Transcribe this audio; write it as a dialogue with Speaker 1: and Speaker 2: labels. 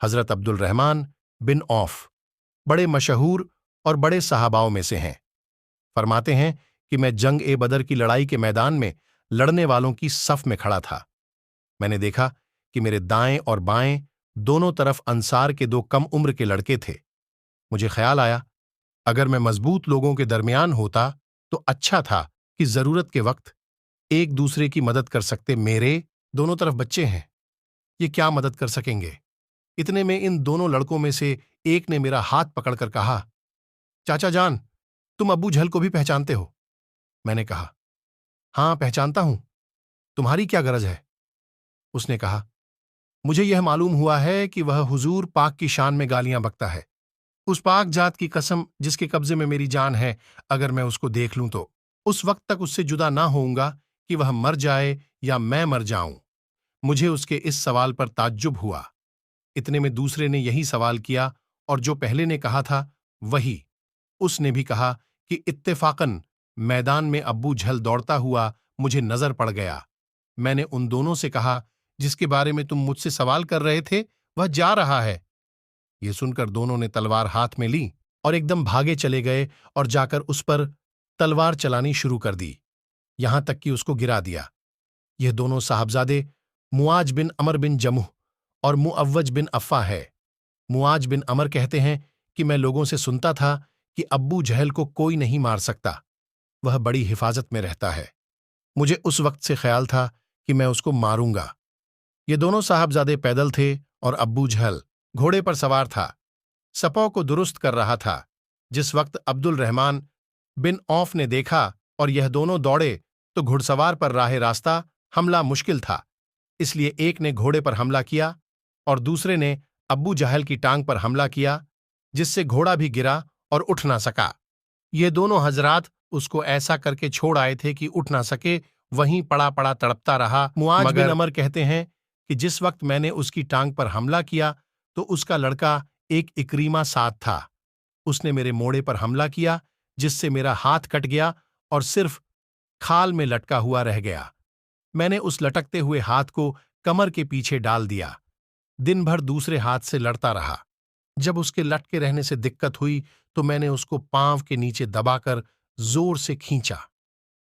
Speaker 1: हजरत अब्दुल रहमान बिन of बड़े मशहूर और बड़े सहाबाओं में से हैं। फरमाते हैं कि मैं जंग ए बदर की लड़ाई के मैदान में लड़ने वालों की सफ में खड़ा था। मैंने देखा कि मेरे दाएं और बाएं दोनों तरफ अंसार के दो कम उम्र के लड़के थे। मुझे ख्याल आया, अगर मैं मजबूत लोगों के दरमियान होता तो अच्छा था कि जरूरत के वक्त एक दूसरे की मदद कर सकते। मेरे दोनों तरफ बच्चे हैं, ये क्या मदद कर सकेंगे? इतने में इन दोनों लड़कों में से एक ने मेरा हाथ पकड़कर कहा, चाचा जान, तुम अब्बू जहल को भी पहचानते हो? मैंने कहा, हां पहचानता हूं, तुम्हारी क्या गरज है? उसने कहा, मुझे यह मालूम हुआ है कि वह हुजूर पाक की शान में गालियां बकता है। उस पाक जात की कसम जिसके कब्जे में मेरी जान है, अगर मैं उसको देख लूं तो उस वक्त तक उससे जुदा ना होऊंगा कि वह मर जाए या मैं मर जाऊं। मुझे उसके इस सवाल पर ताज्जुब हुआ। इतने में दूसरे ने यही सवाल किया और जो पहले ने कहा था वही। उसने भी कहा कि इत्तेफाकन मैदान में अब्बू झल दौड़ता हुआ मुझे नजर पड़ गया। मैंने उन दोनों से कहा, जिसके बारे में तुम मुझसे सवाल कर रहे थे वह जा रहा है। यह सुनकर दोनों ने तलवार हाथ में ली और एकदम भागे चले गए और जाकर उस पर तलवार चलानी शुरू कर दी, यहां तक कि उसको गिरा दिया। यह दोनों साहबजादे मुआज बिन अमर बिन जमुह और मुअव्वज बिन अफ़्फ़ा है। मुआज बिन अमर कहते हैं कि मैं लोगों से सुनता था कि अब्बू जहल को कोई नहीं मार सकता, वह बड़ी हिफाजत में रहता है। मुझे उस वक्त से ख्याल था कि मैं उसको मारूंगा। ये दोनों साहबजादे पैदल थे और अब्बू जहल घोड़े पर सवार था, सपौ को दुरुस्त कर रहा था। जिस वक्त अब्दुल रहमान बिन औफ ने देखा और यह दोनों दौड़े तो घुड़सवार पर राह रास्ता हमला मुश्किल था, इसलिए एक ने घोड़े पर हमला किया और दूसरे ने अब्बू जहल की टांग पर हमला किया, जिससे घोड़ा भी गिरा और उठ ना सका। ये दोनों हजरात उसको ऐसा करके छोड़ आए थे कि उठ ना सके, वहीं पड़ा पड़ा तड़पता रहा। मुआज बिन अमर कहते हैं कि जिस वक्त मैंने उसकी टांग पर हमला किया तो उसका लड़का एक इकरीमा साथ था। उसने मेरे मोड़े पर हमला किया, जिससे मेरा हाथ कट गया और सिर्फ खाल में लटका हुआ रह गया। मैंने उस लटकते हुए हाथ को कमर के पीछे डाल दिया। दिन भर दूसरे हाथ से लड़ता रहा। जब उसके लटके रहने से दिक्कत हुई तो मैंने उसको पांव के नीचे दबाकर जोर से खींचा।